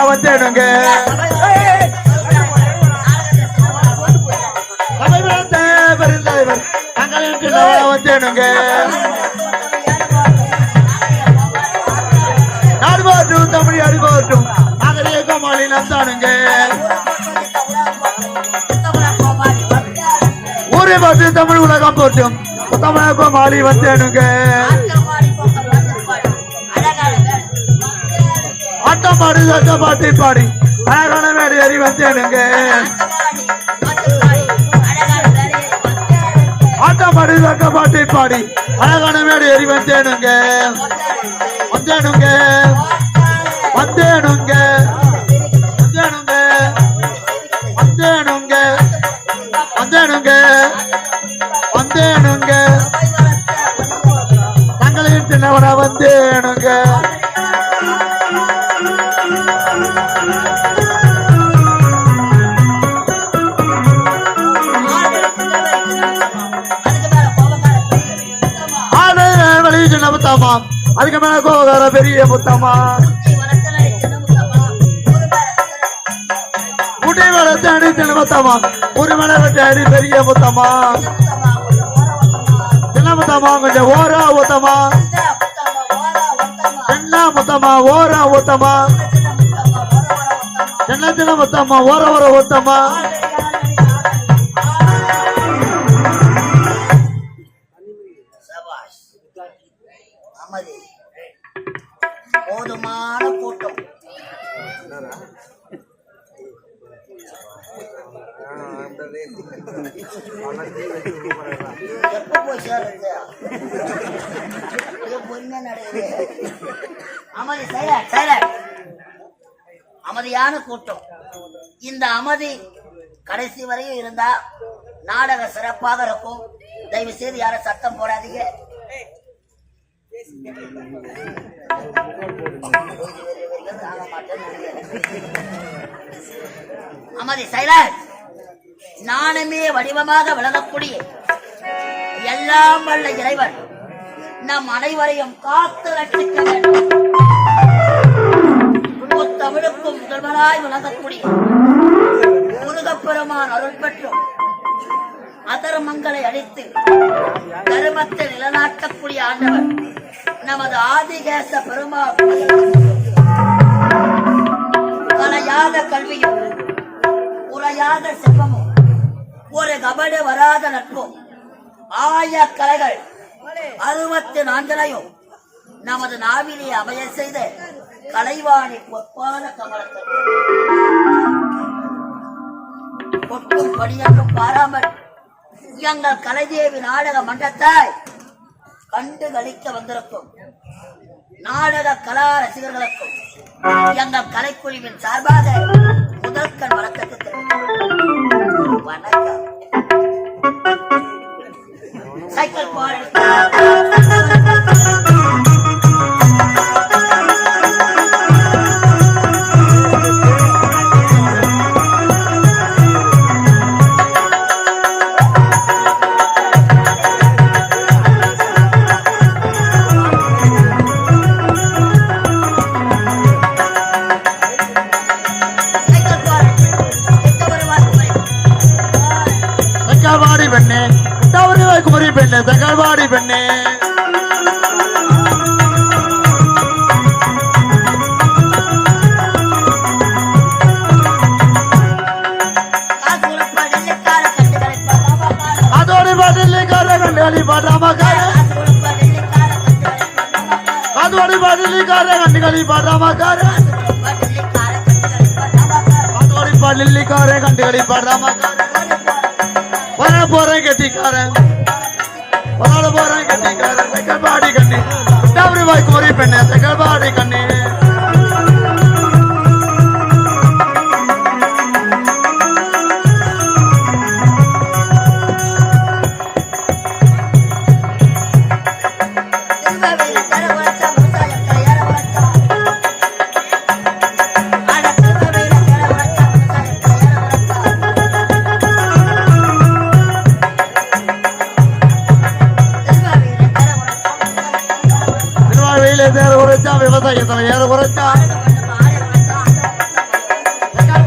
வந்தேனுங்க பெருந்தலைவர் வந்தேனுங்க நாடு போற்றும் தமிழ் அடி போற்றும் நாகரிக கோமாளி நந்தானுங்க ஊரை போற்றும் தமிழ் உலகம் போற்றும் தமிழக கோமாளி வந்தேனுங்க ஆட்டம் பாடி சட்ட பாட்டி பாடி அழகான மேடை ஏறி வந்தேனுங்க ஆட்டம் பாடி சட்ட பாட்டி பாடி அழகான மேடை ஏறி வந்தேனுங்க வந்தேனுங்க வந்தேனுங்க வந்தேனுங்க வந்தேனுங்க வந்தேனுங்க வந்தேனுங்க தங்களையும் தின்னவன வந்தேனுங்க முத்தம்மா அதுக்கு மேல கோகார பெரிய முத்தம்மா முட்டை வளர்த்தாடி சின்ன முத்தம்மா ஒரு மலை வெட்டாடி பெரிய முத்தம்மா சின்ன முத்தம்மா கொஞ்சம் ஓரா ஊத்தமா சின்ன முத்தம்மா ஓரா ஊத்தமா சின்ன சின்ன முத்தம்மா ஓர ஓர ஊத்தமா போதுமான கூட்டம் எப்ப போய் சேருது அமைதி அமைதியான கூட்டம். இந்த அமைதி கடைசி வரையும் இருந்தா நாடகம் சிறப்பாக இருக்கும். தயவு செய்து யாரும் சத்தம் போடாதீங்க. அமைதி சைலன்ஸ். நானுமே வடிவமாக விளங்கக்கூடிய எல்லாம் வல்ல இறைவன் நம் அனைவரையும் காத்து ரட்சிக்க வேண்டும். தமிழுக்கும் முதல்வராய் விளங்கக்கூடிய முருகப்பெருமான் அருள் பெற்றும் அதர்மங்களை அழித்து தர்மத்தை நிலநாட்டக்கூடிய ஆண்டவர் நமது ஆதிகேச பெருமாள். கலையாத கல்வியும் உரையாத செல்வமும் ஒரு கபடு வராத நட்பும் ஆய கலைகள் 64 நமது நாவிலே அமைய செய்த கலைவாணி பொற்பான கமலத்தை கொட்டும் படியன்றும் பாராமல் எங்கள் கலைதேவி நாடக மன்றத்தாய் கண்டு களிக்க வந்திருக்கும் நாடக கலா ரசிகர்களுக்கும் எங்கள் கலைக்குழுவின் சார்பாக முதற்கண் வணக்கத்தை வணக்கம். சைக்கிள் பாடல் பெண்ணே தவறுவாய் குமரி பெண்ணே தகழ்வாடி பெண்ணே அதோடு பாட்டில்லிக்கார கண்டுகளி பாடாம அதோடு பாட்டில்லிக்கார கண்டுகளி பாடாம அதோடு பாட்டில்லிக்கார கண்டுகளி பாடாம போற கட்டிக்காரன் வாழ போறேன் கட்டிக்காரன் செக்கல் பாடி கண்ணி டபுள் வாய் கோரி பெண்ணே செக்கல் பாடி கண்ணி விவசாயத்தில் ஏற குறைச்சா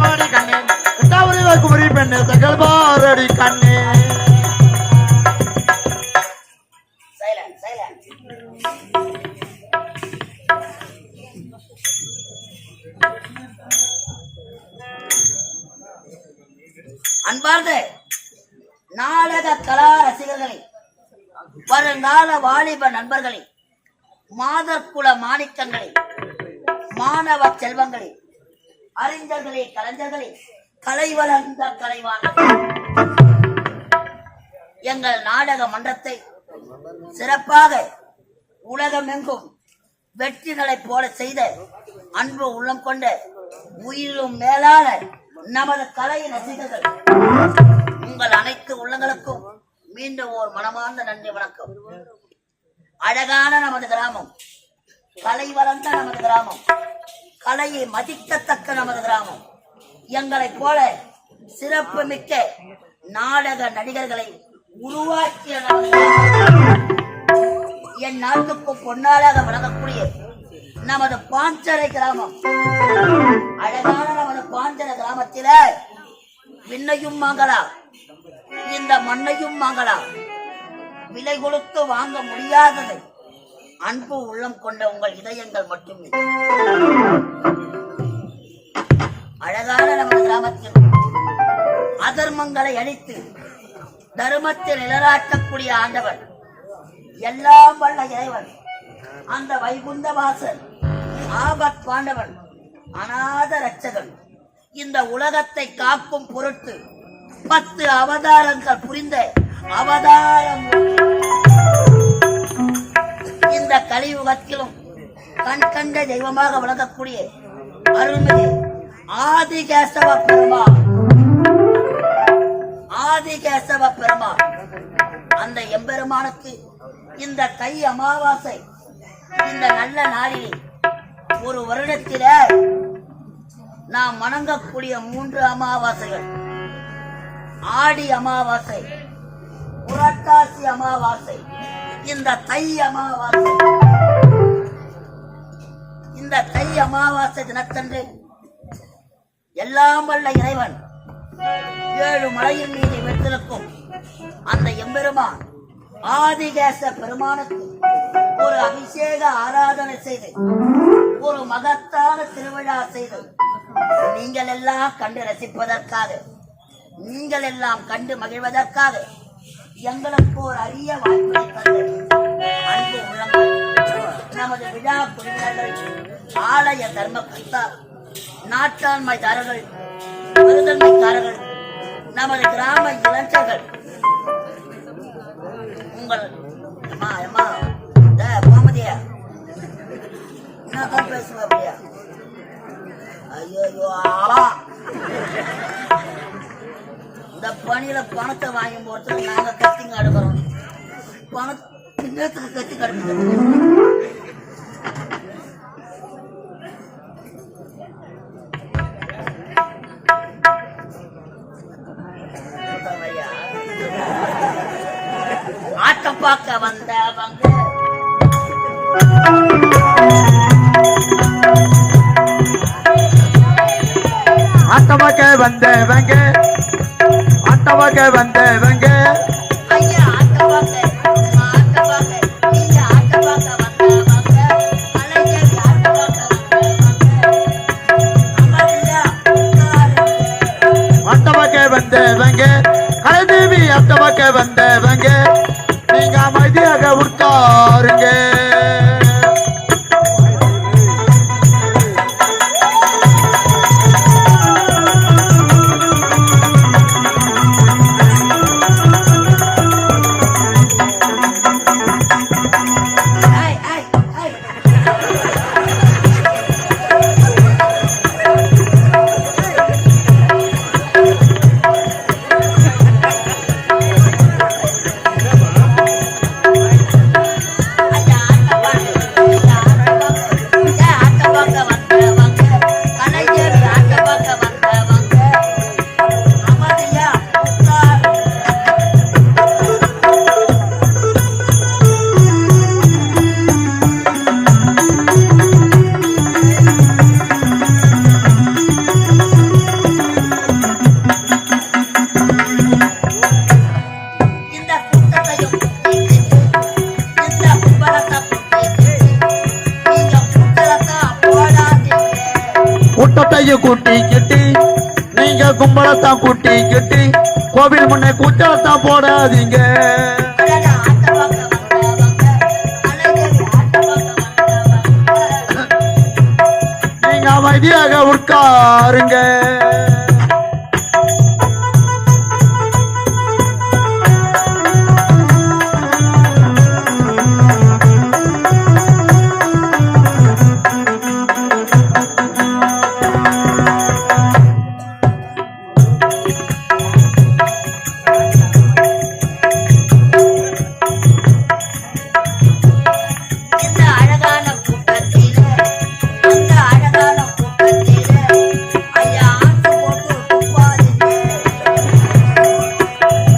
பாடி கண்ணே கட்டாவரி குமரி பெண்ணே தகல் பாரடி கண்ணே அன்பார்ந்த நாடக கலா ரசிகர்களே, வருங்கால வாலிப நண்பர்களே, மாதர்குல மாணிக்கங்களே, மாணவ செல்வங்களே, அறிஞர்களே, கலைஞர்களே, கலை வளர்ந்த கலைவான எங்கள் நாடக மன்றத்தை சிறப்பாக உலகமெங்கும் வெற்றிகளை போல செய்த அன்பு உள்ளம் கொண்ட உயிரும் மேலான நமது கலை ரசிகர்கள் உங்கள் அனைத்து உள்ளங்களுக்கும் மீண்டும் ஒரு மனமார்ந்த நன்றி வணக்கம். அழகான நமது கிராமம், கலை வளர்ந்த நமது கிராமம், கலையை மதிக்கத்தக்க நமது கிராமம், எங்களை போல சிறப்பு மிக்க நாடக நடிகர்களை உருவாக்கிய நமது என் நாட்டுக்கு பொன்னாளாக வழங்கக்கூடிய நமது பாஞ்சரை கிராமம். அழகான நமது பாஞ்சரை கிராமத்தில விண்ணையும் வாங்கலாம், இந்த மண்ணையும் வாங்கலாம், விலை கொடுத்து வாங்க முடியாதது அன்பு உள்ளம் கொண்ட உங்கள் இதயங்கள் மட்டுமே. அழகான நமது கிராமத்தில் அதர்மங்களை அழித்து தர்மத்தில் நிலநாட்டக்கூடிய ஆண்டவன், எல்லாம் வல்ல இறைவன், அந்த வைகுந்த வாசன், ஆபத் பாண்டவன், அநாத ரட்சகன், இந்த உலகத்தை காக்கும் பொருட்டு 10 அவதாரங்கள் புரிந்த அவதாரம் இந்த கலியுகத்திலும் கண் கண்ட தெய்வமாக விளங்கக்கூடிய அருள்மிகு ஆதிகேசவ பெருமாள், ஆதிகேசவ பெருமாள், அந்த எம்பெருமானுக்கு இந்த தை அமாவாசை இந்த நல்ல நாளில் ஒரு வருடத்தில நாம் வணங்கக்கூடிய 3 அமாவாசைகள், ஆடி அமாவாசை, புரட்டாசி அமாவாசை, இந்த தை அமாவாசை. இந்த தை அமாவாசை தினத்தன்று எல்லாம் வல்ல இறைவன் 7 மலையின் மீது வெற்றிருக்கும் அந்த எம்பெருமான் ஆதிகேச பெருமானுக்கு ஒரு அபிஷேக ஆராதனை செய்து ஒரு மகத்தான திருவிழா செய்து நீங்கள் எல்லாம் கண்டு ரசிப்பதற்காக, நீங்கள் எல்லாம் கண்டு மகிழ்வதற்காக எங்களுக்கு ஒரு அரிய வாய்ப்பை தந்த அன்பு உள்ளங்கள் நமது விழா குழுவினர்கள், ஆலய தர்மகர்த்தா, நாட்டாண்மைதாரர்கள், மருதன்மைக்காரர்கள், நமது கிராம இளைஞர்கள், உங்கள் கோமதியா என்னதான் பேசுவ அப்படியா? ஐயோ, இந்த பணியில பணத்தை வாங்கி போட்டு நாங்க கத்திங்க அடுக்கிறோம், பணத்துக்கு கத்தி கடுப்பு. ஆட்டம் பார்க்க வந்தவங்க ஆட்டமாக்க வந்தவங்க, ஆட்டமாக்க வந்தவங்க, ஐயா ஆட்டமாக்க, ஆட்டமாக்க, நீங்க ஆட்டமாக்க வந்தவங்க, அலைஞர் ஆட்டமாக்க வந்தவங்க, ஆட்டமாக்க வந்தவங்க, கலைதேவி ஆட்டமாக்க வந்தவங்க, நீங்க அமைதியாக உட்காருங்க. கூட்டத்தையும் கூட்டி கிட்டி நீங்க கும்பலத்தான் கூட்டி கிட்டி கோவில் முன்னே கூச்சலத்தான் போடாதீங்க. நீங்க அமைதியாக உட்காருங்க.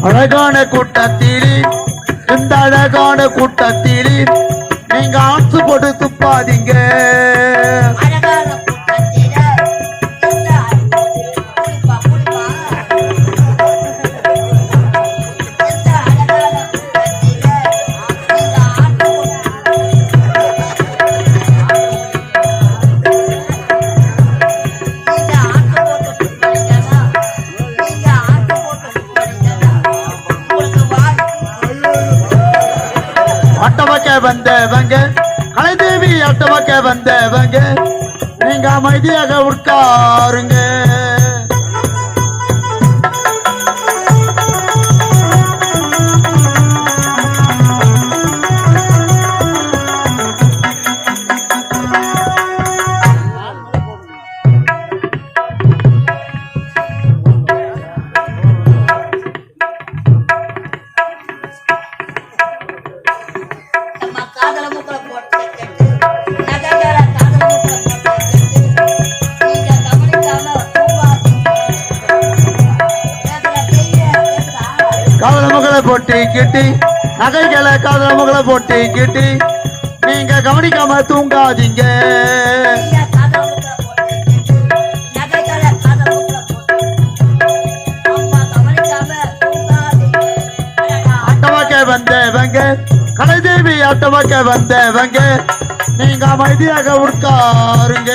அழகான கூட்டத்தில் இந்த அழகான கூட்டத்தில் நீங்க ஆட்சி போட்டு துப்பாதீங்க. வந்தவங்க கலைதேவி அட்டவக்க வந்தவங்க நீங்க அமைதியாக உட்காருங்க. போட்டி கிட்டி நகைகளை காதல முகலை போட்டி கிட்டி நீங்க கவனிக்காம தூங்காதீங்க. அட்டவக்க வந்தவங்க கலைதேவி அட்டவக்க வந்தவங்க நீங்க அமைதியாக உட்காருங்க.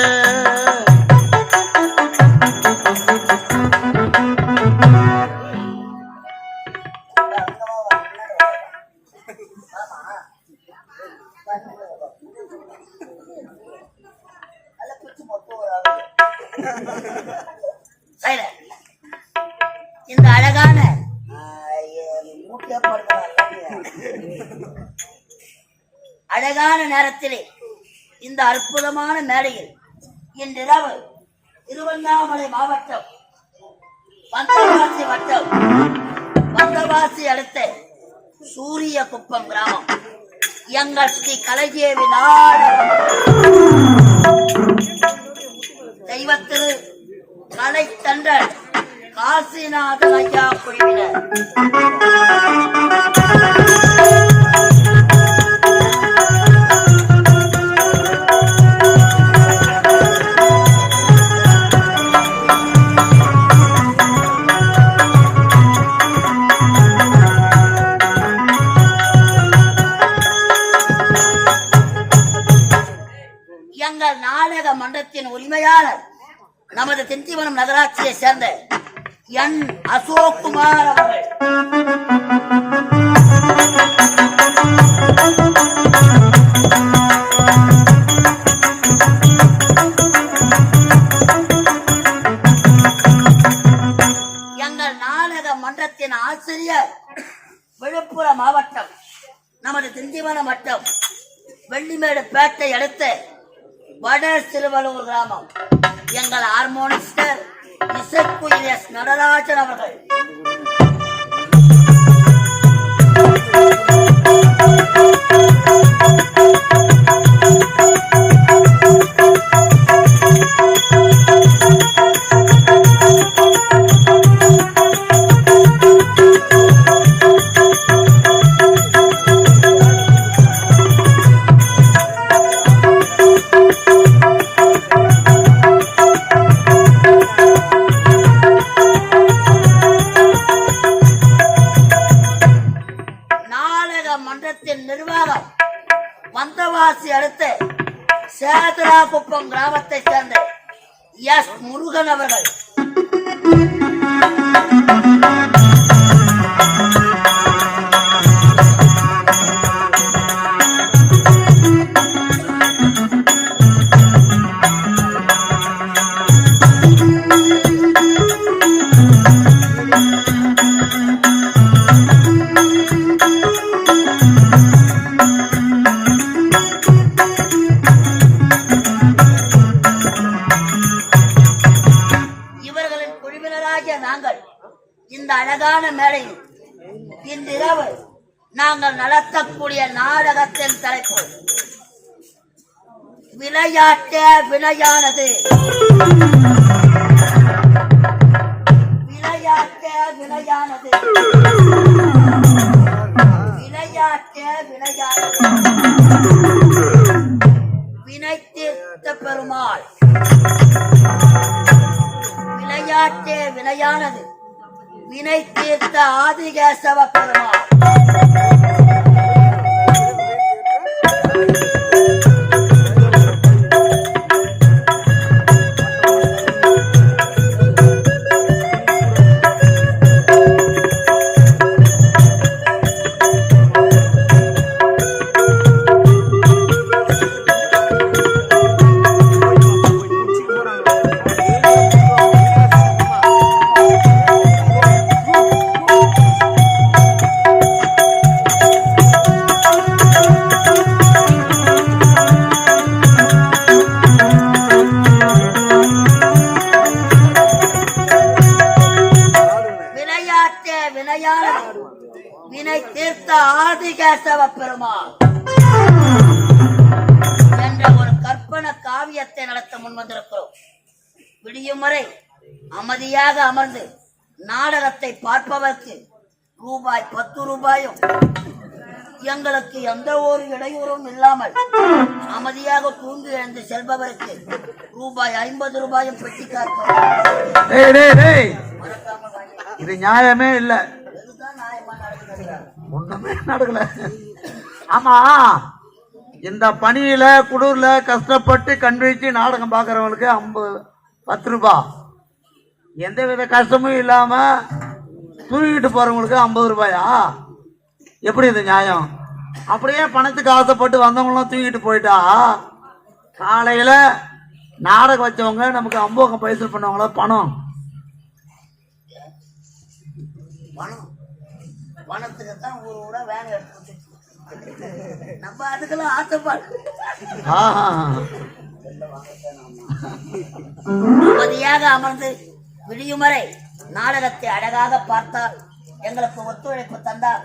இந்த அழகான அழகான நேரத்திலே இந்த அற்புதமான மேடையில் இன்றிரவு திருவண்ணாமலை மாவட்டம் வந்தவாசி வட்டம் வந்தவாசி அடுத்த சூரிய குப்பம் கிராமம் எங்கள் ஸ்ரீ கலைதேவி தெய்வத்திரு கலை தண்டல் காசிநாதன் ஐயா குழுவினர் எங்கள் நாடக மன்றத்தின் உரிமையாளர் நமது திண்டிவனம் நகராட்சியை சேர்ந்த என் அசோக்குமார் அவர்கள் எங்கள் நாடக மன்றத்தின் ஆசிரியர் விழுப்புரம் மாவட்டம் நமது திண்டிவனம் வட்டம் வெள்ளிமேடு பேட்டை அடுத்த வட சிறுவலூர் கிராமம் எங்கள் ஹார்மோனிஸ்டர் இசைக்குயில் எஸ் நடராஜன் அவர்கள் மன்றத்தின் நிர்வாகம் வந்தவாசி அடுத்த சேதராகுப்பம் கிராமத்தை சேர்ந்த எஸ் முருகன் அவர்கள். இந்த அழகான மேடையில் இன்றிரவு நாங்கள் நடத்தக்கூடிய நாடகத்தின் தலைப்பு விளையாட்டே வினையானது. விளையாட்டே வினையானது. விளையாட்டே வினையானது. வினை தீர்த்த பெருமாள். விளையாட்டே வினையானது. வினை தீர்த்த ஆதிகேசவ பெருமாள். வினை தீர்த்த ஆதிகேசவ பெருமாள் என்ற ஒரு கற்பனை காவியத்தை நடத்த முன்வந்திருக்கிறோம். விடியும் வரை அமைதியாக அமர்ந்து நாடகத்தை பார்ப்பதற்கு ரூபாய் 10 ரூபாயும், எங்களுக்கு எந்த ஒரு இடையூறும் இல்லாமல் அமைதியாக தூங்கி எழுந்து செல்பவருக்கு ரூபாய் 50 ரூபாயும் பெட்டி காக்க. இது நியாயமே இல்ல. ஒண்ணுமே நடக்கல. ஆமா, இந்த பனியில குளிர்ல கஷ்டப்பட்டு கண்விழிச்சு நாடகம் பாக்குறவங்களுக்கு 10 ரூபாய், எந்த வித கஷ்டமும் இல்லாம தூங்கிட்டு போறவங்களுக்கு 50 ரூபாயா? எப்படி இது நியாயம்? அப்படியே பணத்துக்கு ஆசைப்பட்டு வந்தவங்களும் தூங்கிட்டு போயிட்டா காலையில நாடகம் வச்சவங்க நமக்கு அம்போகம் பைசல் பண்ணவங்கள பணம் பணத்துக்கு தான் ஊரோட வேலை எடுத்து நம்ம அதுக்கெல்லாம் ஆசைப்பாடு. அமைதியாக அமர்ந்து விடியுமறை நாடகத்தை அழகாக பார்த்தால் எங்களுக்கு ஒத்துழைப்பு தந்தால்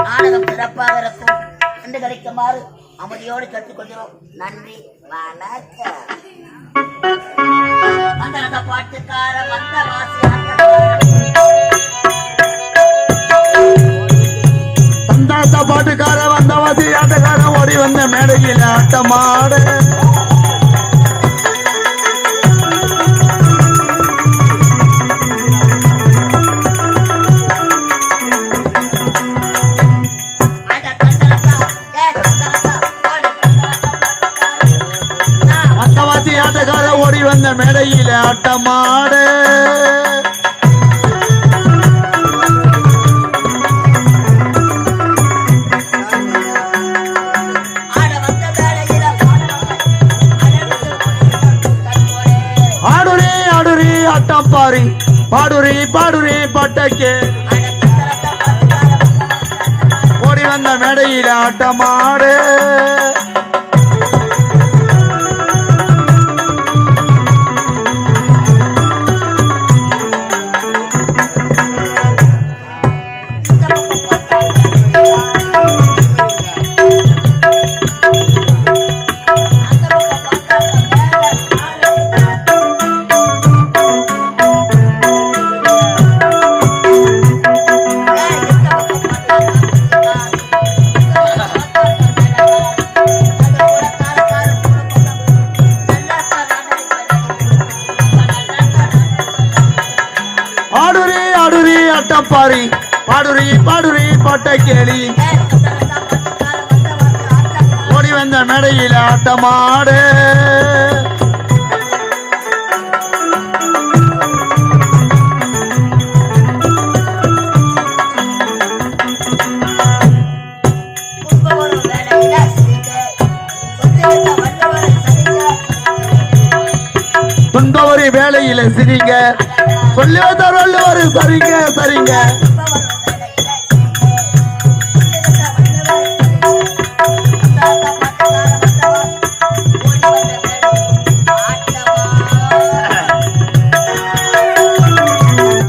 நாடகம் சிறப்பாக இருக்கும் என்று கிடைக்குமாறு அமைதியோடு கேட்டுக்கொள்கிறோம். நன்றி, வணக்கம். அந்த பாட்டுக்கார வந்த வாசி பாட்டுக்கார வந்தவாசி ஆட்டக்கார ஓடி வந்த மேடையில் ஆட்டமாடு. வந்தவாசி ஆட்டக்கார ஓடி வந்த மேடையில் ஆட்டமாடு. பாரி பாடுரி பாடுரி பட்டக்கே ஓடி வந்த மேடையில் ஆட்டமாடு. பாரி பாடுரி பாடுரி பாட்ட கேளி ஓடி வந்த மேடையில் ஆட்டமாடு. அந்த ஒரு வேலையில சிரிங்க சொல்லி வந்தார் வள்ளுவர் சரிங்க சரிங்க